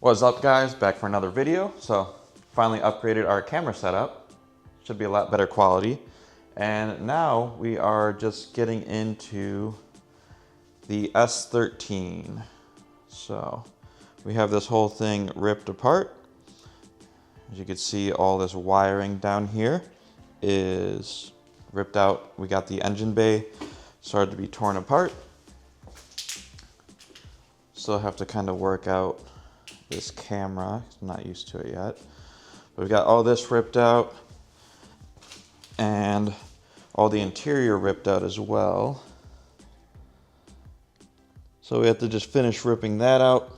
What's up guys, back for another video. So finally upgraded our camera setup. Should be a lot better quality. And now we are just getting into the S13. So we have this whole thing ripped apart. As you can see, all this wiring down here is ripped out. We got the engine bay started to be torn apart. Still have to kind of work out this camera. I'm not used to it yet. But we've got all this ripped out and all the interior ripped out as well. So we have to just finish ripping that out.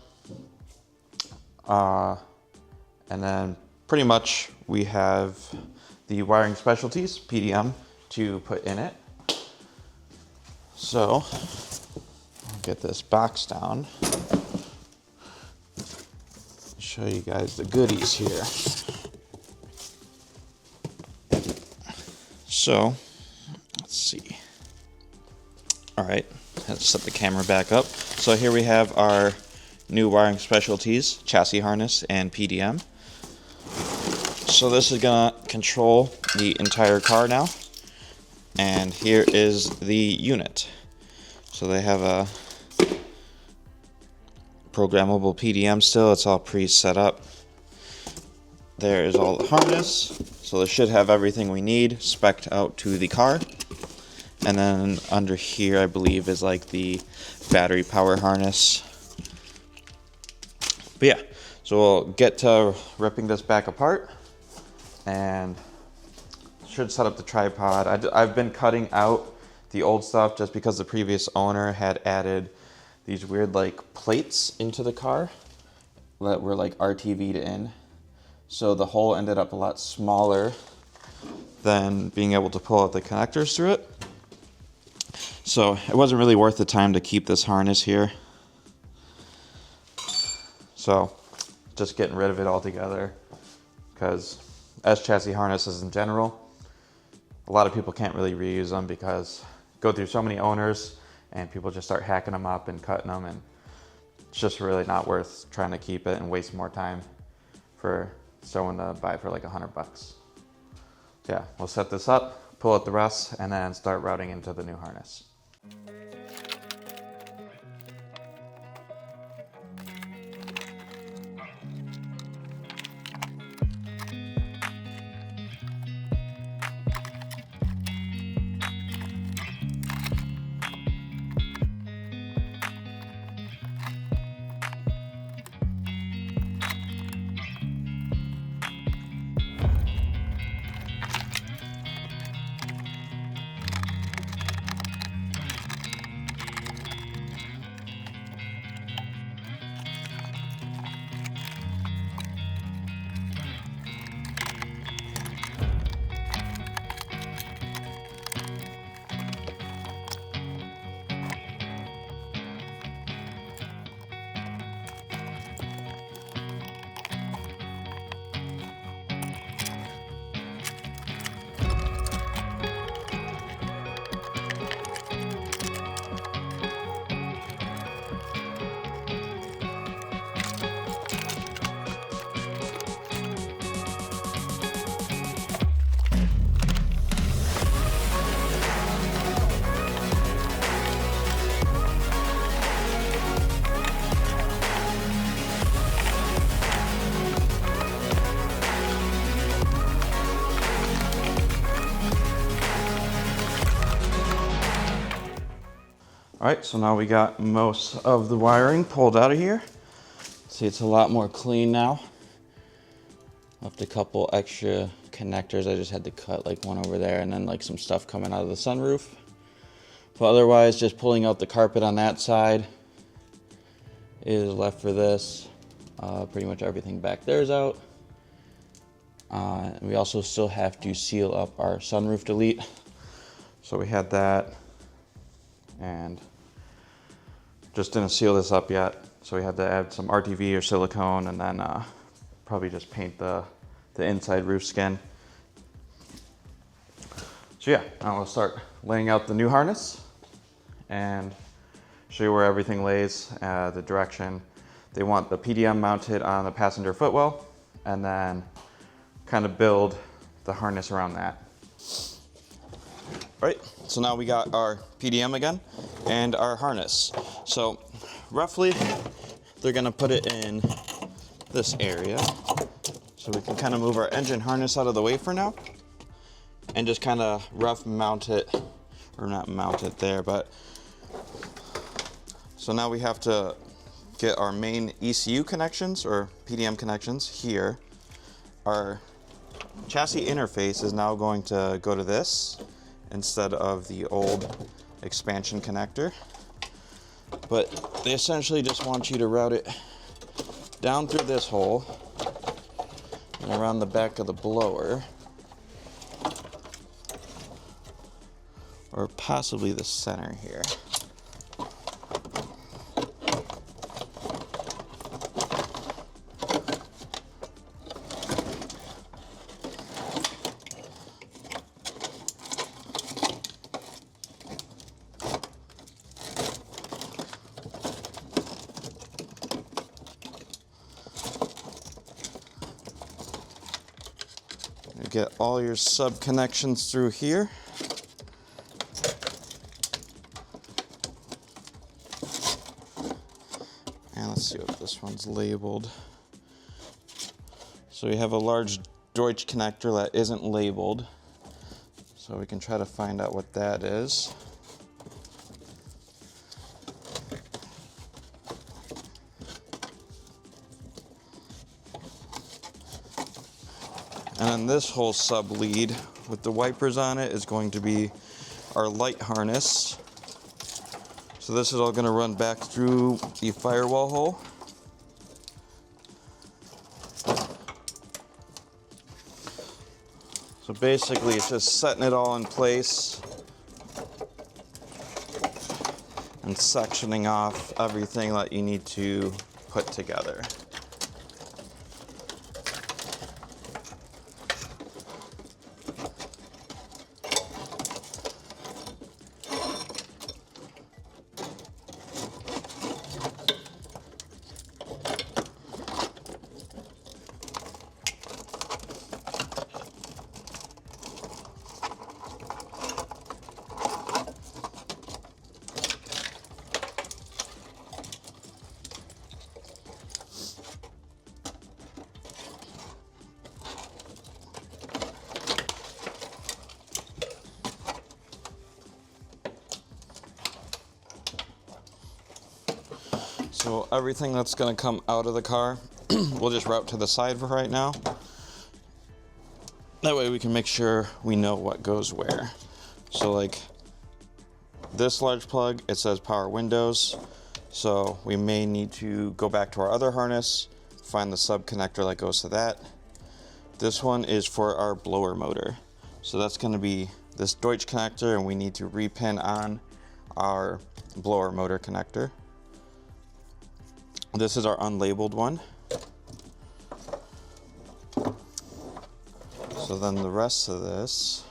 And then pretty much we have the wiring specialties, PDM, to put in it. So I'll get this box down. Show you guys the goodies here. So let's see. All right, let's set the camera back up. So here we have our new wiring specialties, chassis harness and PDM. So this is gonna control the entire car now. And here is the unit. So they have a programmable PDM still, it's all pre-set up. There is all the harness, so this should have everything we need spec'd out to the car. And then under here I believe is like the battery power harness. But yeah, so we'll get to ripping this back apart and should set up the tripod. I've been cutting out the old stuff just because the previous owner had added these weird like plates into the car that were like RTV'd in. So the hole ended up a lot smaller than being able to pull out the connectors through it. So it wasn't really worth the time to keep this harness here. So just getting rid of it altogether, because as chassis harnesses in general, a lot of people can't really reuse them because go through so many owners and people just start hacking them up and cutting them, and it's just really not worth trying to keep it and waste more time for someone to buy for like $100. Yeah, we'll set this up, pull out the rest, and then start routing into the new harness. All right, so now we got most of the wiring pulled out of here. See, it's a lot more clean now. Left a couple extra connectors. I just had to cut like one over there and then like some stuff coming out of the sunroof. But otherwise, just pulling out the carpet on that side is left for this. Pretty much everything back there is out. We also still have to seal up our sunroof delete. So we had that and just didn't seal this up yet. So we had to add some RTV or silicone and then probably just paint the inside roof skin. So yeah, now we'll start laying out the new harness and show you where everything lays, the direction. they want the PDM mounted on the passenger footwell, and then kind of build the harness around that. All right, so now we got our PDM again and our harness. So roughly, they're gonna put it in this area. So we can kind of move our engine harness out of the way for now and just kind of rough mount it, or not mount it there, but so now we have to get our main ECU connections or PDM connections here. Our chassis interface is now going to go to this instead of the old expansion connector. But they essentially just want you to route it down through this hole and around the back of the blower, or possibly the center here. Get all your sub connections through here. And let's see what this one's labeled. So we have a large Deutsch connector that isn't labeled. So we can try to find out what that is. And then this whole sub lead with the wipers on it is going to be our light harness. So this is all going to run back through the firewall hole. So basically it's just setting it all in place and sectioning off everything that you need to put together. So everything that's going to come out of the car, we'll just route to the side for right now. That way we can make sure we know what goes where. So like this large plug, it says power windows. So we may need to go back to our other harness, find the sub connector that goes to that. This one is for our blower motor. So that's going to be this Deutsch connector, and we need to repin on our blower motor connector. This is our unlabeled one. So then the rest of this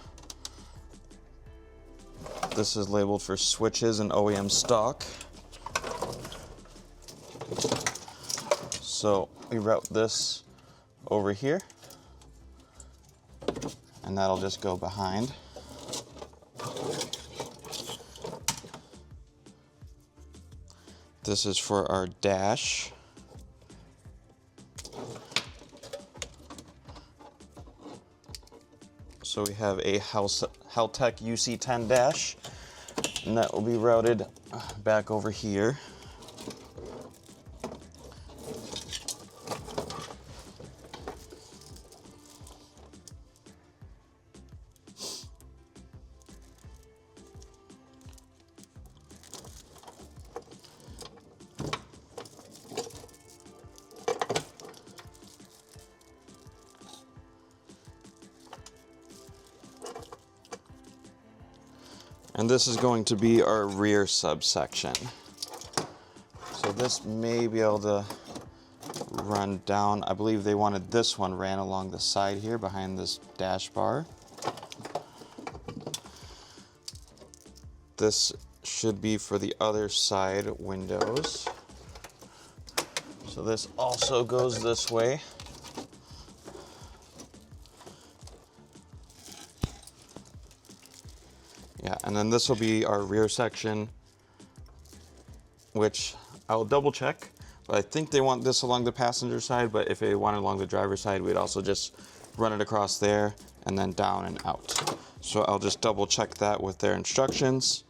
is labeled for switches and OEM stock. So we route this over here, and that'll just go behind. This is for our dash. So we have a Haltech UC10 dash, and that will be routed back over here. And this is going to be our rear subsection. So this may be able to run down. I believe they wanted this one ran along the side here behind this dash bar. This should be for the other side windows. So this also goes this way. Yeah, and then this will be our rear section, which I'll double check, but I think they want this along the passenger side, but if they want it along the driver's side, we'd also just run it across there and then down and out. So I'll just double check that with their instructions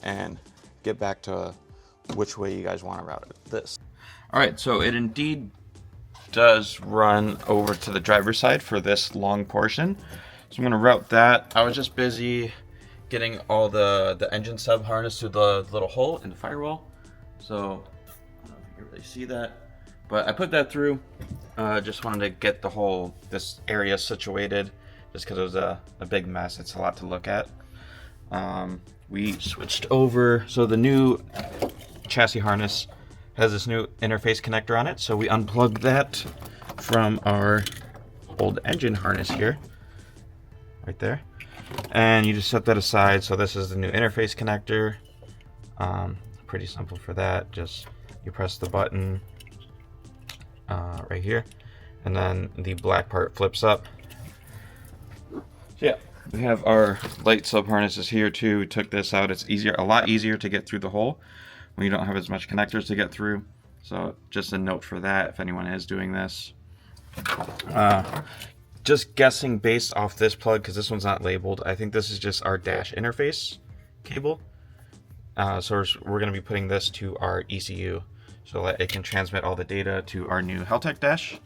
and get back to which way you guys want to route this. All right, so it indeed does run over to the driver's side for this long portion. So I'm gonna route that. I was just busy getting all the engine sub harness through the little hole in the firewall. So I don't know if you can really see that, but I put that through. Just wanted to get this area situated, just because it was a big mess. It's a lot to look at. We switched over, so the new chassis harness has this new interface connector on it. So we unplugged that from our old engine harness here, right there. And you just set that aside. So this is the new interface connector. Pretty simple for that. Just you press the button right here, and then the black part flips up. So yeah, we have our light sub harnesses here too. We took this out. It's a lot easier to get through the hole when you don't have as much connectors to get through. So just a note for that if anyone is doing this. Just guessing based off this plug, because this one's not labeled, I think this is just our dash interface cable. So we're going to be putting this to our ECU so that it can transmit all the data to our new Heltec dash.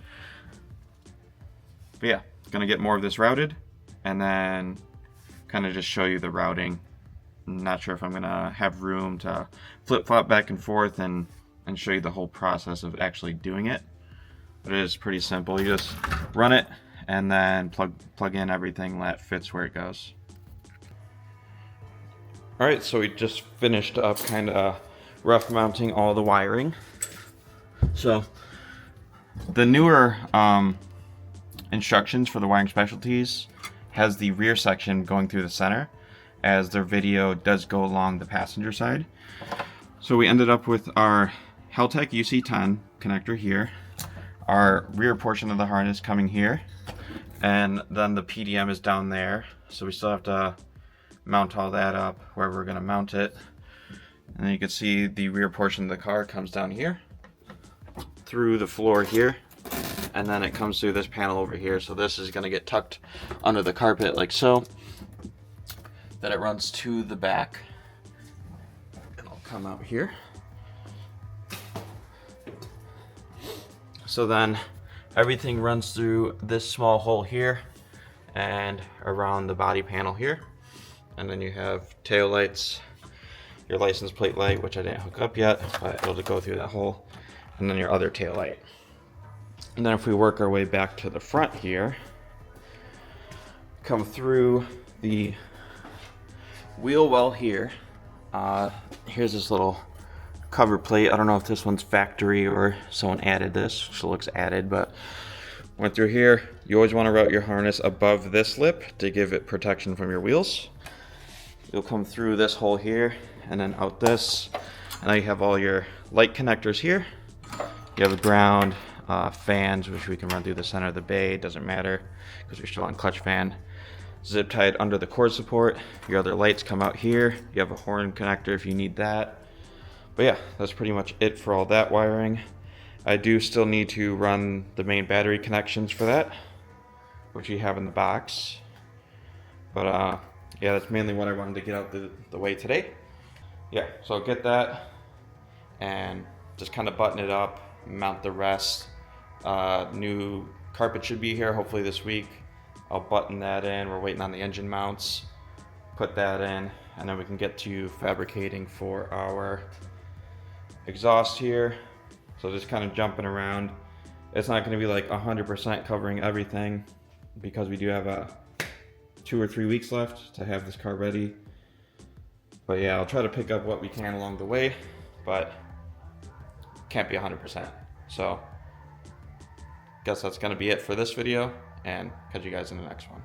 But yeah, going to get more of this routed and then kind of just show you the routing. I'm not sure if I'm going to have room to flip-flop back and forth and show you the whole process of actually doing it. But it is pretty simple. You just run it and then plug in everything that fits where it goes. All right, so we just finished up kind of rough mounting all the wiring. So the newer instructions for the wiring specialties has the rear section going through the center, as their video does go along the passenger side. So we ended up with our Heltec UC10 connector here, our rear portion of the harness coming here, and then the PDM is down there. So we still have to mount all that up where we're going to mount it. And then you can see the rear portion of the car comes down here through the floor here, and then it comes through this panel over here. So this is going to get tucked under the carpet like so. Then it runs to the back. It'll come out here. So then everything runs through this small hole here and around the body panel here. And then you have tail lights, your license plate light, which I didn't hook up yet, but it'll go through that hole, and then your other tail light. And then if we work our way back to the front here, come through the wheel well here. Here's this little cover plate. I don't know if this one's factory or someone added this, so it looks added, but went through here. You always want to route your harness above this lip to give it protection from your wheels. You'll come through this hole here and then out this, and now you have all your light connectors here. You have a ground, fans, which we can run through the center of the bay. It doesn't matter because we're still on clutch fan. Zip tied under the cord support. Your other lights come out here. You have a horn connector if you need that. But yeah, that's pretty much it for all that wiring. I do still need to run the main battery connections for that, which you have in the box. But yeah, that's mainly what I wanted to get out the way today. Yeah, so I'll get that and just kind of button it up, mount the rest. New carpet should be here hopefully this week. I'll button that in. We're waiting on the engine mounts. Put that in, and then we can get to fabricating for our exhaust here. So just kind of jumping around. It's not going to be like 100% covering everything because we do have 2 or 3 weeks left to have this car ready. But yeah, I'll try to pick up what we can along the way, but can't be 100%. So guess that's going to be it for this video, and catch you guys in the next one.